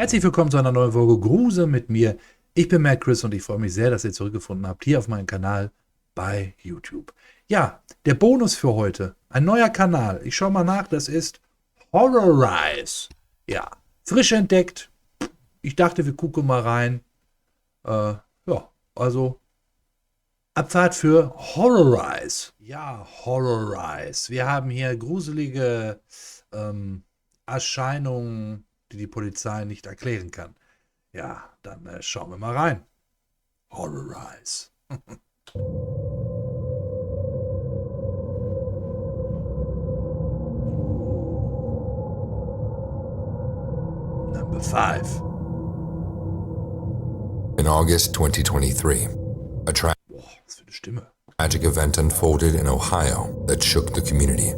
Herzlich willkommen zu einer neuen Folge Grusel mit mir. Ich bin Matt Chris und ich freue mich sehr, dass ihr zurückgefunden habt hier auf meinem Kanal bei YouTube. Ja, der Bonus für heute, ein neuer Kanal. Ich schaue mal nach, das ist Horrorize. Ja, frisch entdeckt. Ich dachte, wir gucken mal rein. Ja, also Abfahrt für Horrorize. Ja, Horrorize. Wir haben hier gruselige Erscheinungen, die die Polizei nicht erklären kann. Ja, dann schauen wir mal rein. Horrorize. Number 5. In August 2023, a Boah, was für eine Stimme. tragic event unfolded in Ohio that shook the community.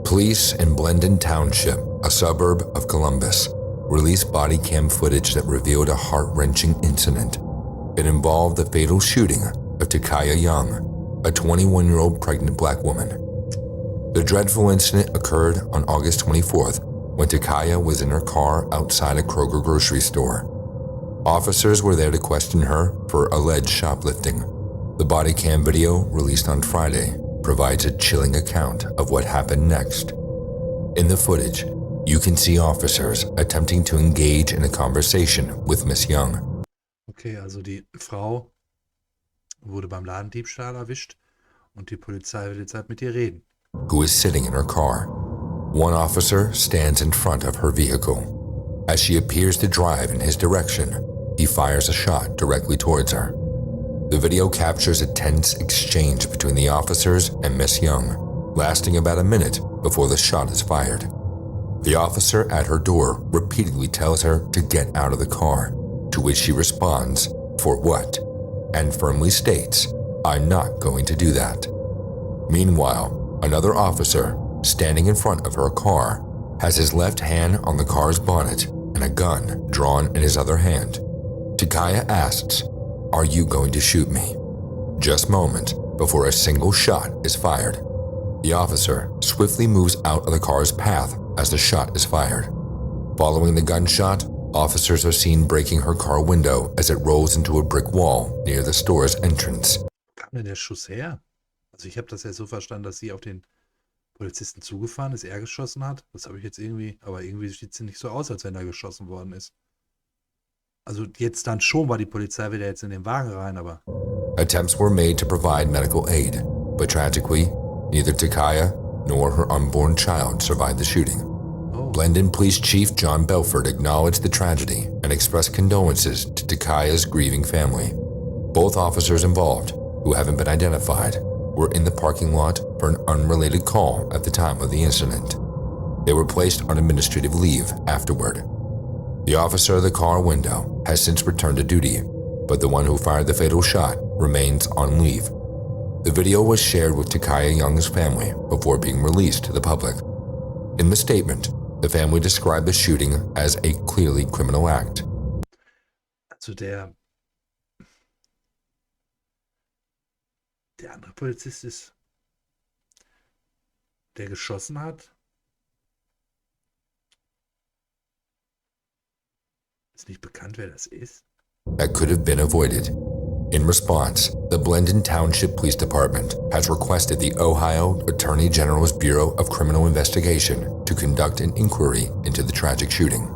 Police in Blendon Township, a suburb of Columbus, released body cam footage that revealed a heart-wrenching incident. It involved the fatal shooting of Takaya Young, a 21-year-old pregnant black woman. The dreadful incident occurred on August 24th when Takaya was in her car outside a Kroger grocery store. Officers were there to question her for alleged shoplifting. The body cam video, released on Friday, provides a chilling account of what happened next. In the footage, you can see officers attempting to engage in a conversation with Miss Young. Okay, also die Frau wurde beim Ladendiebstahl erwischt und die Polizei will jetzt halt mit ihr reden. Who is sitting in her car. One officer stands in front of her vehicle. As she appears to drive in his direction, he fires a shot directly towards her. The video captures a tense exchange between the officers and Miss Young, lasting about a minute before the shot is fired. The officer at her door repeatedly tells her to get out of the car, to which she responds, "For what?" and firmly states, "I'm not going to do that." Meanwhile, another officer, standing in front of her car, has his left hand on the car's bonnet and a gun drawn in his other hand. Takaya asks, "Are you going to shoot me?" Just moments before a single shot is fired. The officer swiftly moves out of the car's path as the shot is fired. Following the gunshot, officers are seen breaking her car window as it rolls into a brick wall near the store's entrance. Wo kam denn der Schuss her? Also ich habe das ja so verstanden, dass sie auf den Polizisten zugefahren ist, er geschossen hat. Das habe ich jetzt irgendwie, aber irgendwie sieht es nicht so aus, als wenn da geschossen worden ist. Also jetzt dann schon, weil die Polizei will ja jetzt in den Wagen rein, aber... Attempts were made to provide medical aid, but tragically, neither Takaya nor her unborn child survived the shooting. Oh. Blendon Police Chief John Belford acknowledged the tragedy and expressed condolences to Takaya's grieving family. Both officers involved, who haven't been identified, were in the parking lot for an unrelated call at the time of the incident. They were placed on administrative leave afterward. The officer of the car window has since returned to duty, but the one who fired the fatal shot remains on leave. The video was shared with Takaya Young's family before being released to the public. In the statement, the family described the shooting as a clearly criminal act. Also der andere Polizist ist, der geschossen hat, ist nicht bekannt, wer das ist. That could have been avoided. In response, the Blendon Township Police Department has requested the Ohio Attorney General's Bureau of Criminal Investigation to conduct an inquiry into the tragic shooting.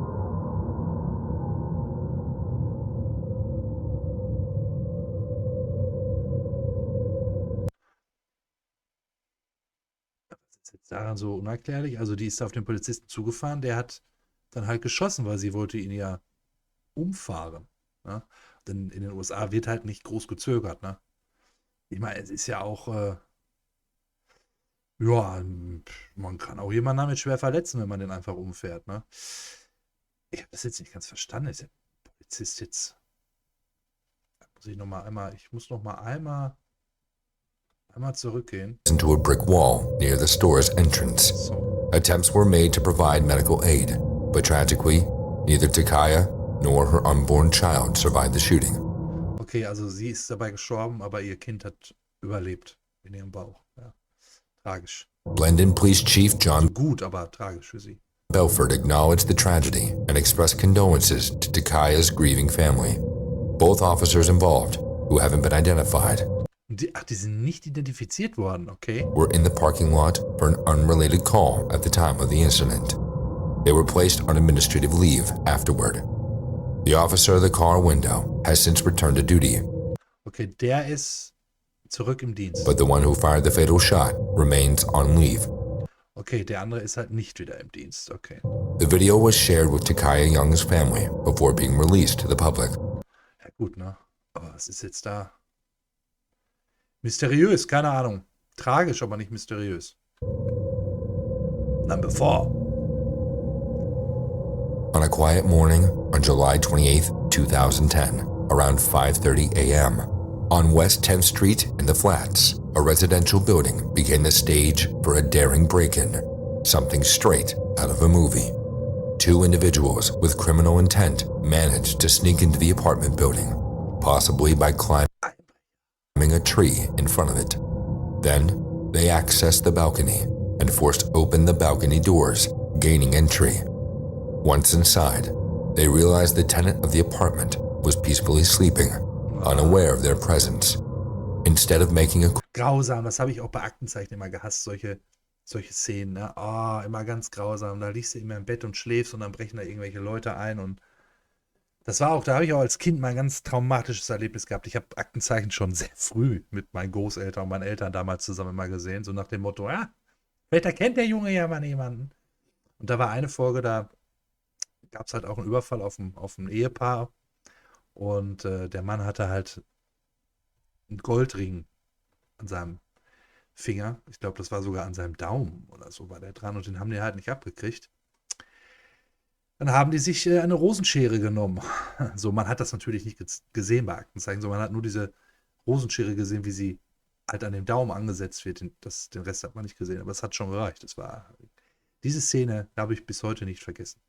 Was ist jetzt daran so unerklärlich? Also die ist auf den Polizisten zugefahren, der hat dann halt geschossen, weil sie wollte ihn ja umfahren. Ne? Denn in den USA wird halt nicht groß gezögert. Ne? Ich meine, es ist ja auch, ja, man kann auch jemanden damit schwer verletzen, wenn man den einfach umfährt. Ne? Ich habe das jetzt nicht ganz verstanden. Ist der Polizist jetzt, ich muss noch mal einmal zurückgehen. Into a brick wall near the store's entrance. So. Attempts were made to provide medical aid, but tragically, neither Takaya nor her unborn child survived the shooting. Okay, also sie ist dabei gestorben, aber ihr Kind hat überlebt in ihrem Bauch. Ja. Tragisch. Blendon Police Chief John Gut, aber tragisch für sie. Belford acknowledged the tragedy and expressed condolences to Takaya's grieving family. Both officers involved, who haven't been identified, Die sind nicht identifiziert worden, okay? were in the parking lot for an unrelated call at the time of the incident. They were placed on administrative leave afterward. The officer of the car window has since returned to duty, Okay, der ist zurück im Dienst. but the one who fired the fatal shot remains on leave. Okay, der andere ist halt nicht wieder im Dienst, okay. The video was shared with Takaya Young's family before being released to the public. Ja gut, ne? Aber was ist jetzt da? Mysteriös, keine Ahnung. Tragisch, aber nicht mysteriös. Number 4. On a quiet morning on July 28, 2010, around 5:30 a.m., on West 10th Street in the Flats, a residential building became the stage for a daring break-in, something straight out of a movie. Two individuals with criminal intent managed to sneak into the apartment building, possibly by climbing a tree in front of it. Then, they accessed the balcony and forced open the balcony doors, gaining entry. Once inside, they realized the tenant of the apartment was peacefully sleeping, unaware of their presence. Instead of making a Grausam, das habe ich auch bei Aktenzeichen immer gehasst, solche Szenen, ne? Oh, immer ganz grausam. Da liegst du immer im Bett und schläfst und dann brechen da irgendwelche Leute ein und da habe ich auch als Kind mal ein ganz traumatisches Erlebnis gehabt. Ich habe Aktenzeichen schon sehr früh mit meinen Großeltern und meinen Eltern damals zusammen mal gesehen, so nach dem Motto, ja, vielleicht erkennt der Junge ja mal jemanden. Und da war eine Folge, da gab es halt auch einen Überfall auf ein Ehepaar und der Mann hatte halt einen Goldring an seinem Finger. Ich glaube, das war sogar an seinem Daumen oder so war der dran und den haben die halt nicht abgekriegt. Dann haben die sich eine Rosenschere genommen. So, man hat das natürlich nicht gesehen bei Aktenzeichen, sondern man hat nur diese Rosenschere gesehen, wie sie halt an dem Daumen angesetzt wird. Den Rest hat man nicht gesehen, aber es hat schon gereicht. Diese Szene habe ich bis heute nicht vergessen.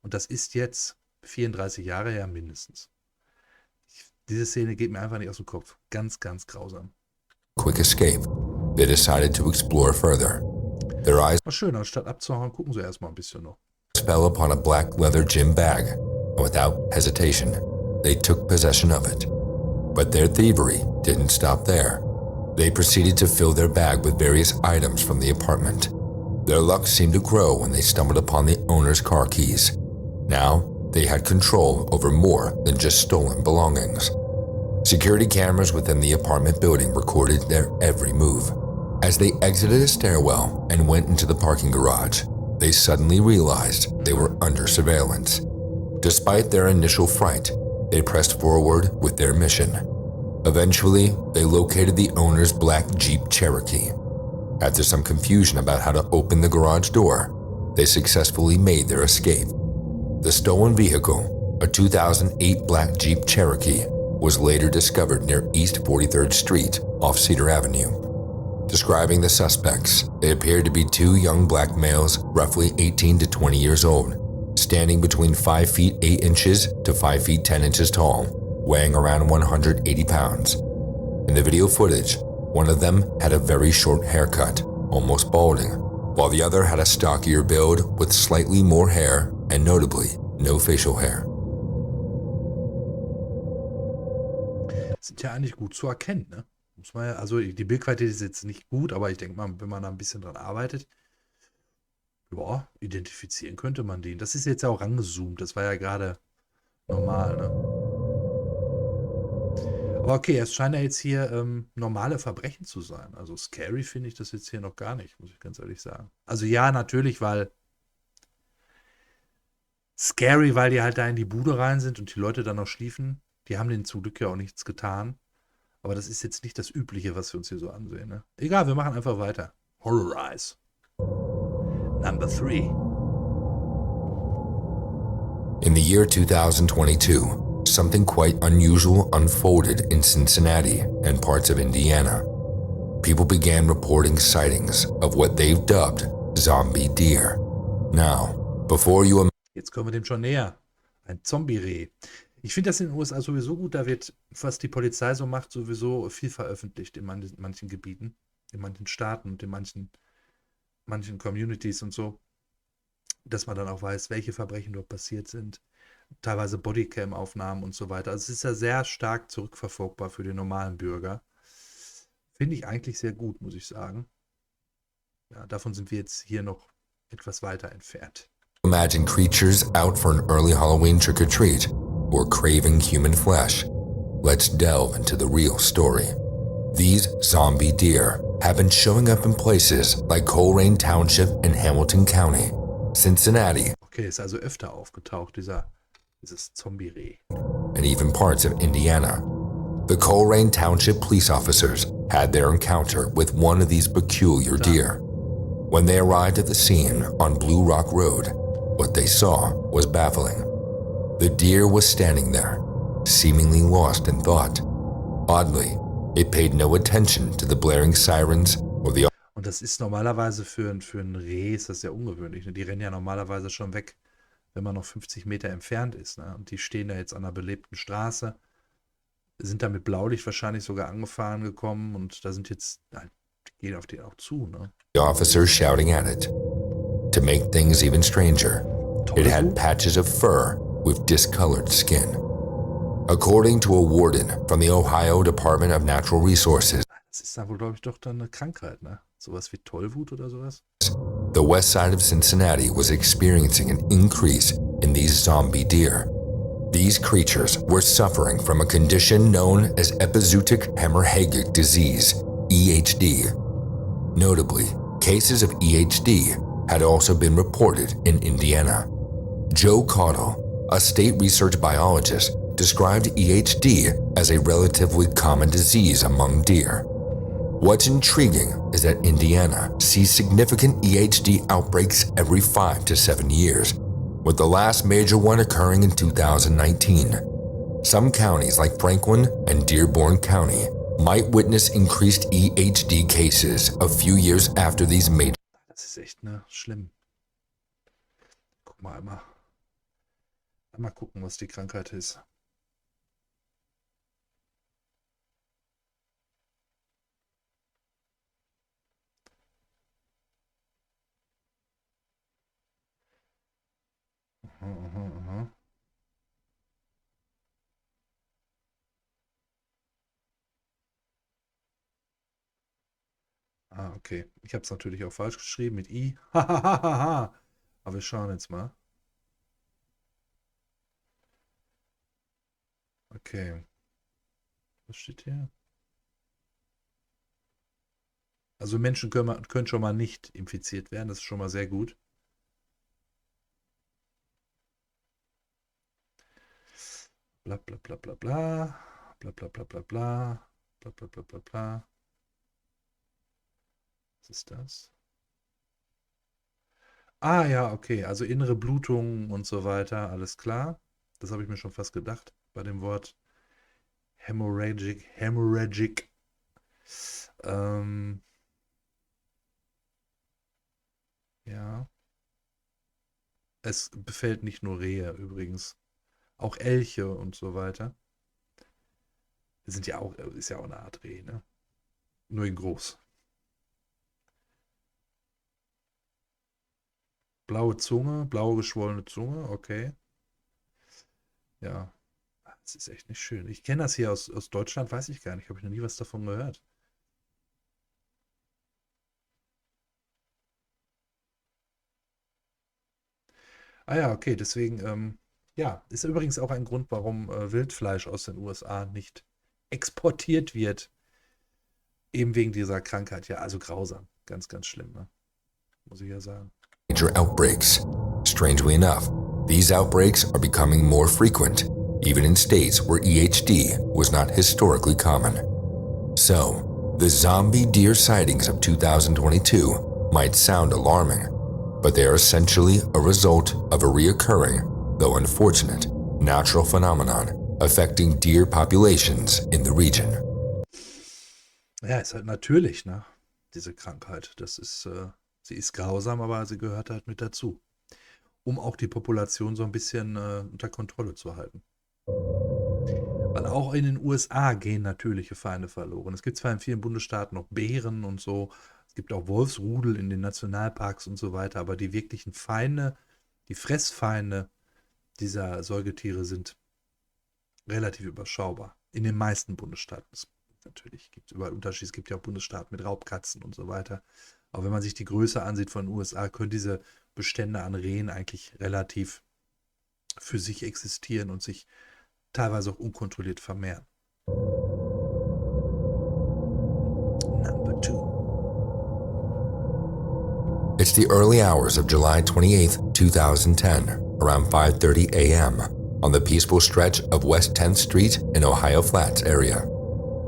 Und das ist jetzt 34 Jahre her mindestens. Diese Szene geht mir einfach nicht aus dem Kopf. Ganz, ganz grausam. quick escape, they decided to explore further. Their eyes War schön, anstatt abzuhauen, gucken sie erstmal ein bisschen noch. fell upon a black leather gym bag, and without hesitation, they took possession of it. But their thievery didn't stop there. They proceeded to fill their bag with various items from the apartment. Their luck seemed to grow when they stumbled upon the owner's car keys. Now, they had control over more than just stolen belongings. Security cameras within the apartment building recorded their every move. As they exited a stairwell and went into the parking garage, they suddenly realized they were under surveillance. Despite their initial fright, they pressed forward with their mission. Eventually, they located the owner's black Jeep Cherokee. After some confusion about how to open the garage door, they successfully made their escape. The stolen vehicle, a 2008 black Jeep Cherokee, was later discovered near East 43rd Street off Cedar Avenue. Describing the suspects, they appeared to be two young black males, roughly 18 to 20 years old, standing between 5 feet 8 inches to 5 feet 10 inches tall, weighing around 180 pounds. In the video footage, one of them had a very short haircut, almost balding, while the other had a stockier build with slightly more hair and notably no facial hair. Sind ja eigentlich gut zu erkennen, ne? Muss man ja, also die Bildqualität ist jetzt nicht gut, aber ich denke mal, wenn man da ein bisschen dran arbeitet, ja, identifizieren könnte man den. Das ist jetzt ja auch rangezoomt, das war ja gerade normal, ne? Aber okay, es scheint ja jetzt hier normale Verbrechen zu sein. Also scary finde ich das jetzt hier noch gar nicht, muss ich ganz ehrlich sagen. Also ja, natürlich, weil scary, weil die halt da in die Bude rein sind und die Leute dann noch schliefen. Die haben denen zum Glück ja auch nichts getan. Aber das ist jetzt nicht das Übliche, was wir uns hier so ansehen. Ne? Egal, wir machen einfach weiter. Horrorize. Number 3. In the year 2022, something quite unusual unfolded in Cincinnati and parts of Indiana. People began reporting sightings of what they've dubbed zombie deer. Now, before you Jetzt kommen wir dem schon näher. Ein Zombie-Reh. Ich finde das in den USA sowieso gut, da wird, was die Polizei so macht, sowieso viel veröffentlicht in manchen Gebieten, in manchen Staaten und in manchen Communities und so. dass man dann auch weiß, welche Verbrechen dort passiert sind. Teilweise Bodycam-Aufnahmen und so weiter. Also es ist ja sehr stark zurückverfolgbar für den normalen Bürger. Finde ich eigentlich sehr gut, muss ich sagen. Ja, davon sind wir jetzt hier noch etwas weiter entfernt. Imagine creatures out for an early Halloween trick-or-treat or craving human flesh. Let's delve into the real story. These zombie deer have been showing up in places like Coleraine Township in Hamilton County, Cincinnati, Okay, ist also öfter aufgetaucht, dieses Zombie-Reh. and even parts of Indiana. The Coleraine Township police officers had their encounter with one of these peculiar deer. When they arrived at the scene on Blue Rock Road, what they saw was baffling. The deer was standing there, seemingly lost in thought. Oddly, it paid no attention to the blaring sirens or the Und das ist normalerweise für ein Reh ist das sehr ungewöhnlich. Ne? Die rennen ja normalerweise schon weg, wenn man noch 50 Meter entfernt ist. Ne? Und die stehen da jetzt an einer belebten Straße, sind da mit Blaulicht wahrscheinlich sogar angefahren gekommen und da sind jetzt, die gehen auf den auch zu. Ne? officers shouting at it. To make things even stranger, it had patches of fur with discolored skin. According to a warden from the Ohio Department of Natural Resources, Das ist dann wohl, glaube ich, doch dann eine Krankheit, ne? Sowas wie Tollwut oder sowas. the west side of Cincinnati was experiencing an increase in these zombie deer. These creatures were suffering from a condition known as epizootic hemorrhagic disease, EHD. Notably, cases of EHD had also been reported in Indiana. Joe Caudle, a state research biologist, described EHD as a relatively common disease among deer. What's intriguing is that Indiana sees significant EHD outbreaks every 5 to 7 years, with the last major one occurring in 2019. Some counties like Franklin and Dearborn County might witness increased EHD cases a few years after these major. Das ist echt, ne, schlimm. Guck mal einmal gucken, was die Krankheit ist. Aha. Okay. Ich habe es natürlich auch falsch geschrieben mit I. Aber wir schauen jetzt mal. Okay. Was steht hier? Also Menschen können schon mal nicht infiziert werden. Das ist schon mal sehr gut. Bla bla bla bla bla. Bla bla bla bla bla. Bla bla bla bla bla. Was ist das? Ah ja, okay. Also innere Blutungen und so weiter. Alles klar. Das habe ich mir schon fast gedacht bei dem Wort Hemorrhagic. Ja. Es befällt nicht nur Rehe übrigens. Auch Elche und so weiter. Ist ja auch eine Art Reh, ne? Nur in groß. Blaue Zunge, blaue geschwollene Zunge, okay. Ja, das ist echt nicht schön. Ich kenne das hier aus Deutschland, weiß ich gar nicht. Habe ich noch nie was davon gehört. Ah ja, okay, deswegen, ja, ist übrigens auch ein Grund, warum Wildfleisch aus den USA nicht exportiert wird. Eben wegen dieser Krankheit. Ja, also grausam. Ganz, ganz schlimm, ne? Muss ich ja sagen. Major outbreaks. Strangely enough, these outbreaks are becoming more frequent, even in states where EHD was not historically common. So, the zombie deer sightings of 2022 might sound alarming, but they are essentially a result of a reoccurring, though unfortunate, natural phenomenon affecting deer populations in the region. Ja, ist halt natürlich, ne? Diese Krankheit. Sie ist grausam, aber sie gehört halt mit dazu. Um auch die Population so ein bisschen unter Kontrolle zu halten. Weil auch in den USA gehen natürliche Feinde verloren. Es gibt zwar in vielen Bundesstaaten noch Bären und so, es gibt auch Wolfsrudel in den Nationalparks und so weiter, aber die wirklichen Feinde Die Fressfeinde dieser Säugetiere sind relativ überschaubar. In den meisten Bundesstaaten. Natürlich gibt es überall Unterschiede. Es gibt ja auch Bundesstaaten mit Raubkatzen und so weiter. Aber wenn man sich die Größe ansieht von den USA, können diese Bestände an Rehen eigentlich relativ für sich existieren und sich teilweise auch unkontrolliert vermehren. Number 2. It's the early hours of July 28, 2010, around 5:30 a.m., on the peaceful stretch of West 10th Street in Ohio Flats area.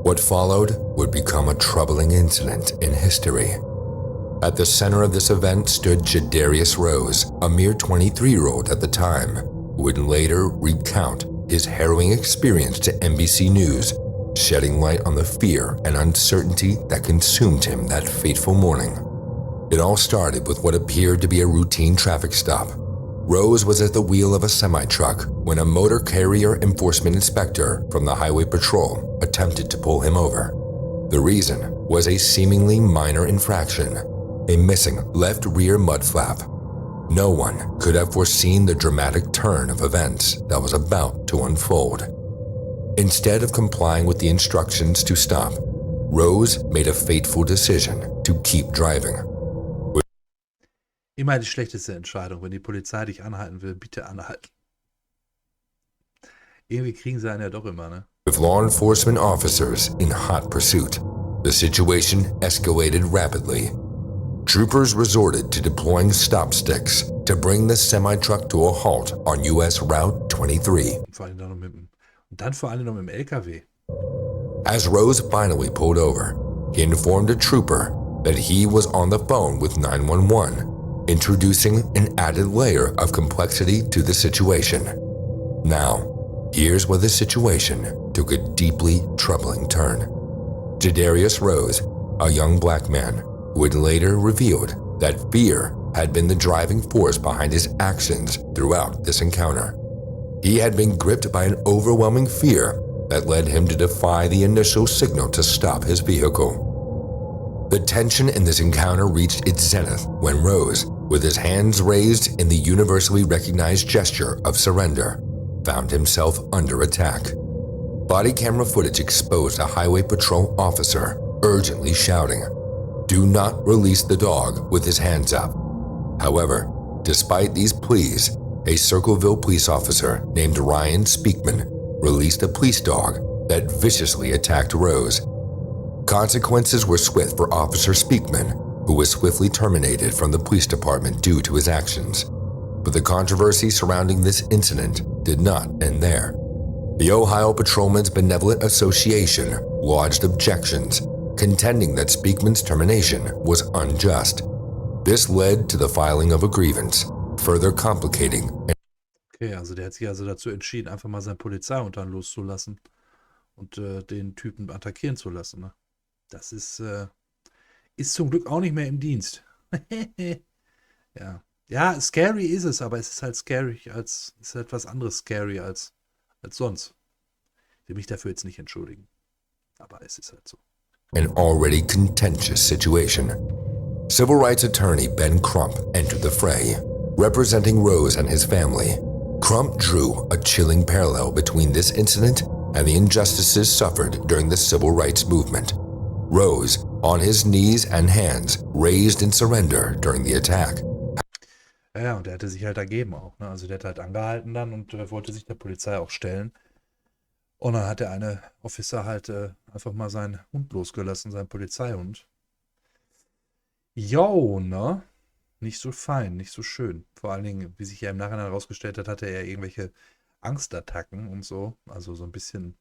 What followed would become a troubling incident in history. At the center of this event stood Jadarius Rose, a mere 23-year-old at the time, who would later recount his harrowing experience to NBC News, shedding light on the fear and uncertainty that consumed him that fateful morning. It all started with what appeared to be a routine traffic stop. Rose was at the wheel of a semi-truck when a motor carrier enforcement inspector from the Highway Patrol attempted to pull him over. The reason was a seemingly minor infraction, a missing left rear mud flap. No one could have foreseen the dramatic turn of events that was about to unfold. Instead of complying with the instructions to stop, Rose made a fateful decision to keep driving. Immer die schlechteste Entscheidung. Wenn die Polizei dich anhalten will, bitte anhalten. Irgendwie kriegen sie einen ja doch immer, ne? With law enforcement officers in hot pursuit, the situation escalated rapidly. Troopers resorted to deploying stop sticks to bring the semi-truck to a halt on US Route 23. Und dann vor allem noch mit dem LKW. As Rose finally pulled over, he informed a trooper that he was on the phone with 911, introducing an added layer of complexity to the situation. Now, here's where the situation took a deeply troubling turn. Jadarius Rose, a young black man, who had later revealed that fear had been the driving force behind his actions throughout this encounter. He had been gripped by an overwhelming fear that led him to defy the initial signal to stop his vehicle. The tension in this encounter reached its zenith when Rose, with his hands raised in the universally recognized gesture of surrender, found himself under attack. Body camera footage exposed a Highway Patrol officer urgently shouting, "Do not release the dog," with his hands up. However, despite these pleas, a Circleville police officer named Ryan Speakman released a police dog that viciously attacked Rose. Consequences were swift for Officer Speakman, who was swiftly terminated from the police department due to his actions. But the controversy surrounding this incident did not end there. The Ohio Patrolmen's Benevolent Association lodged objections, contending that Speakman's termination was unjust. This led to the filing of a grievance, further complicating. Okay, also der hat sich also dazu entschieden, einfach mal seinen Polizeihund loszulassen und den Typen attackieren zu lassen. Ne? Das ist zum Glück auch nicht mehr im Dienst. Ja. Ja, scary ist es, aber es ist halt es ist etwas anderes scary als sonst. Ich will mich dafür jetzt nicht entschuldigen. Aber es ist halt so. An already contentious situation. Civil rights attorney Ben Crump entered the fray, representing Rose and his family. Crump drew a chilling parallel between this incident and the injustices suffered during the civil rights movement. Rose, on his knees and hands, raised in surrender during the attack. Ja, und der hatte sich halt ergeben auch. Ne? Also der hat halt angehalten dann und wollte sich der Polizei auch stellen. Und dann hat der eine Officer halt einfach mal seinen Hund losgelassen, seinen Polizeihund. Jo, ne? Nicht so fein, nicht so schön. Vor allen Dingen, wie sich ja im Nachhinein herausgestellt hat, hatte er irgendwelche Angstattacken und so. Also so ein bisschen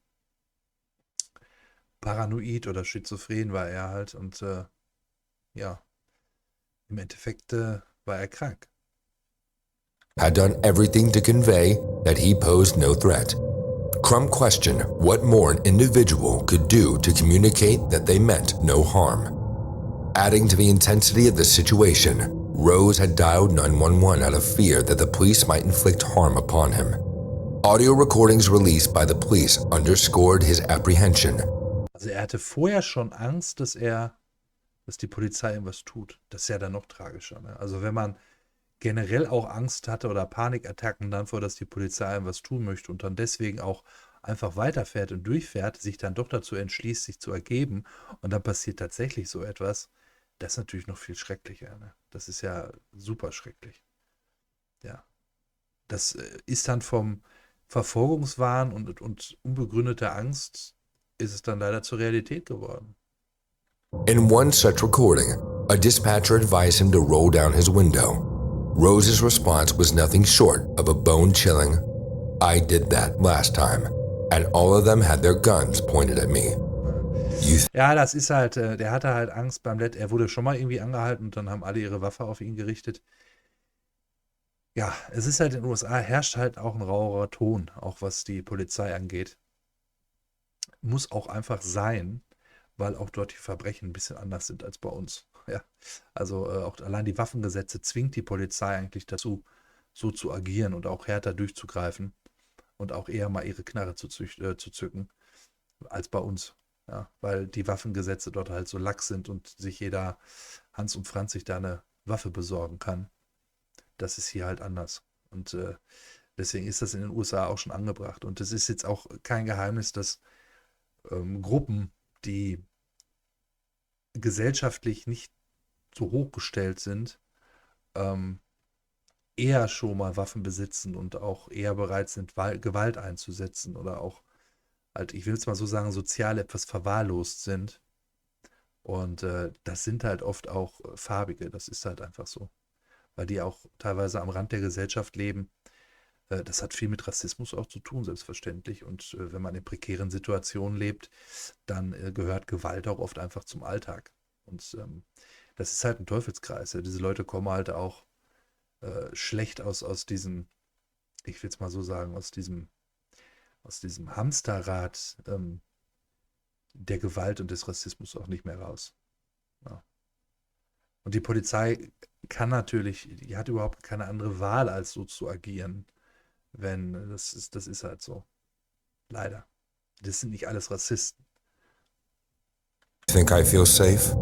paranoid oder schizophren war er halt. Und ja, im Endeffekt war er krank. Had done everything to convey that he posed no threat. Crump questioned what more an individual could do to communicate that they meant no harm. Adding to the intensity of the situation, Rose had dialed 911 out of fear that the police might inflict harm upon him. Audio recordings released by the police underscored his apprehension. Also er hatte vorher schon Angst, dass die Polizei ihm was tut. Das ist ja dann noch tragischer. Ne? Also wenn man generell auch Angst hatte oder Panikattacken davor, dass die Polizei einem was tun möchte und dann deswegen auch einfach weiterfährt und durchfährt, sich dann doch dazu entschließt, sich zu ergeben und dann passiert tatsächlich so etwas, das ist natürlich noch viel schrecklicher. Ne? Das ist ja super schrecklich. Ja. Das ist dann vom Verfolgungswahn und unbegründeter Angst ist es dann leider zur Realität geworden. In one such recording, a dispatcher advised him to roll down his window. Rose's response was nothing short of a bone-chilling, "I did that last time," and all of them had their guns pointed at me. Ja, das ist halt, der hatte halt Angst er wurde schon mal irgendwie angehalten und dann haben alle ihre Waffe auf ihn gerichtet. Ja, es ist halt in den USA herrscht halt auch ein rauerer Ton, auch was die Polizei angeht. Muss auch einfach sein, weil auch dort die Verbrechen ein bisschen anders sind als bei uns. Ja, also auch allein die Waffengesetze zwingt die Polizei eigentlich dazu, so zu agieren und auch härter durchzugreifen und auch eher mal ihre Knarre zu zücken als bei uns. Ja, weil die Waffengesetze dort halt so lax sind und sich jeder Hans und Franz sich da eine Waffe besorgen kann. Das ist hier halt anders. Und deswegen ist das in den USA auch schon angebracht. Und es ist jetzt auch kein Geheimnis, dass Gruppen, die gesellschaftlich nicht so hochgestellt sind, eher schon mal Waffen besitzen und auch eher bereit sind, Gewalt einzusetzen oder auch halt, ich will es mal so sagen, sozial etwas verwahrlost sind. Und das sind halt oft auch Farbige, das ist halt einfach so. Weil die auch teilweise am Rand der Gesellschaft leben. Das hat viel mit Rassismus auch zu tun, selbstverständlich. Und wenn man in prekären Situationen lebt, dann gehört Gewalt auch oft einfach zum Alltag. Und das ist halt ein Teufelskreis. Ja. Diese Leute kommen halt auch schlecht aus diesem, ich will es mal so sagen, aus diesem Hamsterrad der Gewalt und des Rassismus auch nicht mehr raus. Ja. Und die Polizei die hat überhaupt keine andere Wahl, als so zu agieren. Das ist halt so. Leider. Das sind nicht alles Rassisten. Think I feel safe?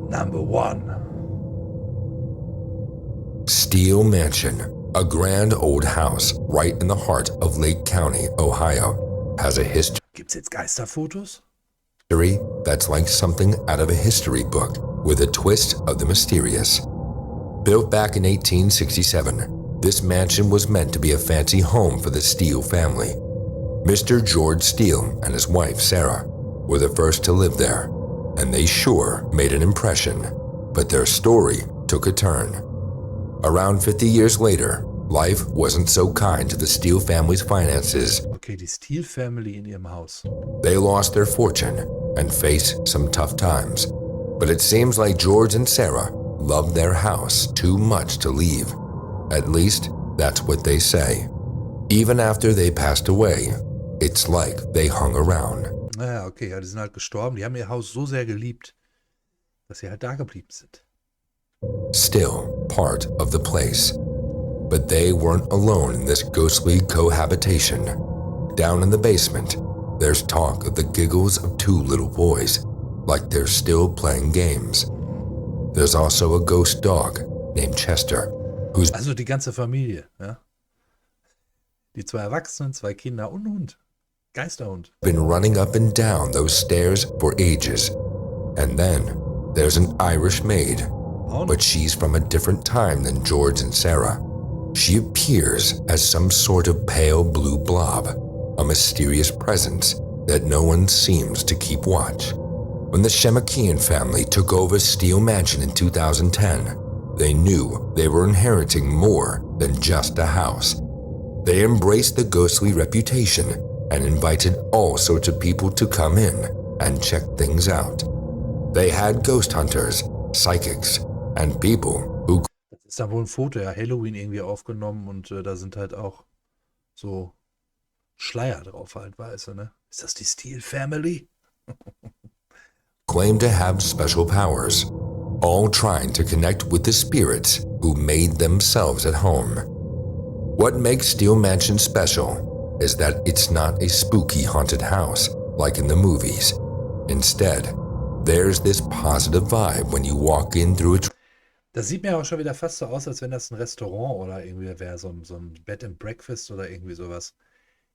Number one. Steele Mansion, a grand old house right in the heart of Lake County, Ohio, has a history Gibt's jetzt Geisterfotos? that's like something out of a history book with a twist of the mysterious. Built back in 1867, this mansion was meant to be a fancy home for the Steele family. Mr. George Steele and his wife, Sarah, were the first to live there, and they sure made an impression. But their story took a turn. Around 50 years later, life wasn't so kind to the Steele family's finances. Okay, die Steele Family in ihrem Haus. They lost their fortune and faced some tough times. But it seems like George and Sarah loved their house too much to leave. At least, that's what they say. Even after they passed away, it's like they hung around. Naja, okay, ja, die sind halt gestorben. Die haben ihr Haus so sehr geliebt, dass sie halt da geblieben sind. Still part of the place. But they weren't alone in this ghostly cohabitation. Down in the basement, there's talk of the giggles of two little boys, like they're still playing games. There's also a ghost dog named Chester, who's Also die ganze Familie, ja. Die 2 Erwachsenen, 2 Kinder und ein Hund. Geisterhund. been running up and down those stairs for ages. And then there's an Irish maid, but she's from a different time than George and Sarah. She appears as some sort of pale blue blob, a mysterious presence that no one seems to keep watch. When the Shemakian family took over Steele Mansion in 2010, they knew they were inheriting more than just a house. They embraced the ghostly reputation and invited all sorts of people to come in and check things out. They had ghost hunters, psychics, and people who Das ist da wohl ein Foto, ja, Halloween irgendwie aufgenommen und da sind halt auch so Schleier drauf, halt weiße, ne? Ist das die Steele Family? claim to have special powers, all trying to connect with the spirits who made themselves at home. What makes Steele Mansion special is that it's not a spooky haunted house like in the movies. Instead, There's this positive vibe when you walk in through a Das sieht mir auch schon wieder fast so aus, als wenn das ein Restaurant oder irgendwie wäre, so ein Bed and Breakfast oder irgendwie sowas.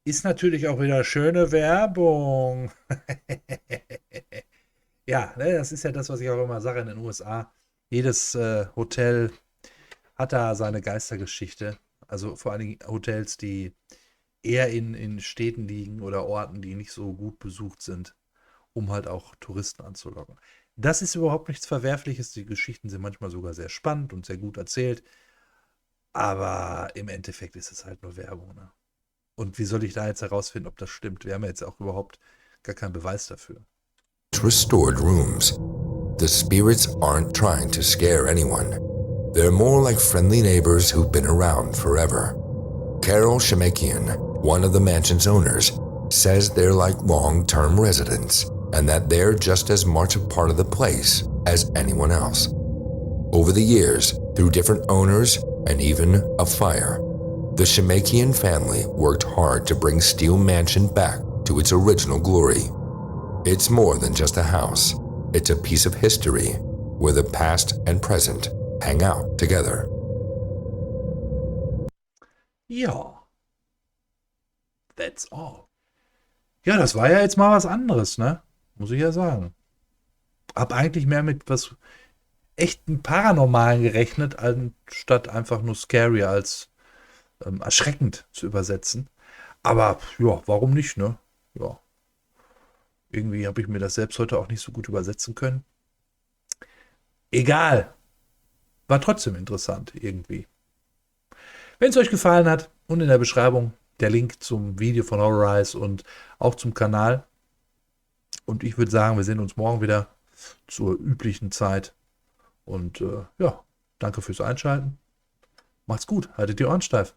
Ist natürlich auch wieder schöne Werbung. Ja, ne, das ist ja das, was ich auch immer sage in den USA. Jedes Hotel hat da seine Geistergeschichte. Also vor allen Dingen Hotels, die eher in Städten liegen oder Orten, die nicht so gut besucht sind, um halt auch Touristen anzulocken. Das ist überhaupt nichts Verwerfliches. Die Geschichten sind manchmal sogar sehr spannend und sehr gut erzählt. Aber im Endeffekt ist es halt nur Werbung. Ne? Und wie soll ich da jetzt herausfinden, ob das stimmt? Wir haben ja jetzt auch überhaupt gar keinen Beweis dafür. restored rooms. The spirits aren't trying to scare anyone. They're more like friendly neighbors who've been around forever. Carol Shemakian, one of the mansion's owners, says they're like long-term residents and that they're just as much a part of the place as anyone else. Over the years, through different owners and even a fire, the Shemakian family worked hard to bring Steel Mansion back to its original glory. It's more than just a house. It's a piece of history where the past and present hang out together. Ja, that's all. Ja, das war ja jetzt mal was anderes, ne? Muss ich ja sagen. Hab eigentlich mehr mit was echten Paranormalen gerechnet, anstatt einfach nur scary als erschreckend zu übersetzen. Aber ja, warum nicht, ne? Ja. Irgendwie habe ich mir das selbst heute auch nicht so gut übersetzen können. Egal. War trotzdem interessant irgendwie. Wenn es euch gefallen hat, und in der Beschreibung der Link zum Video von Horrorize und auch zum Kanal. Und ich würde sagen, wir sehen uns morgen wieder zur üblichen Zeit. Und ja, danke fürs Einschalten. Macht's gut, haltet die Ohren steif.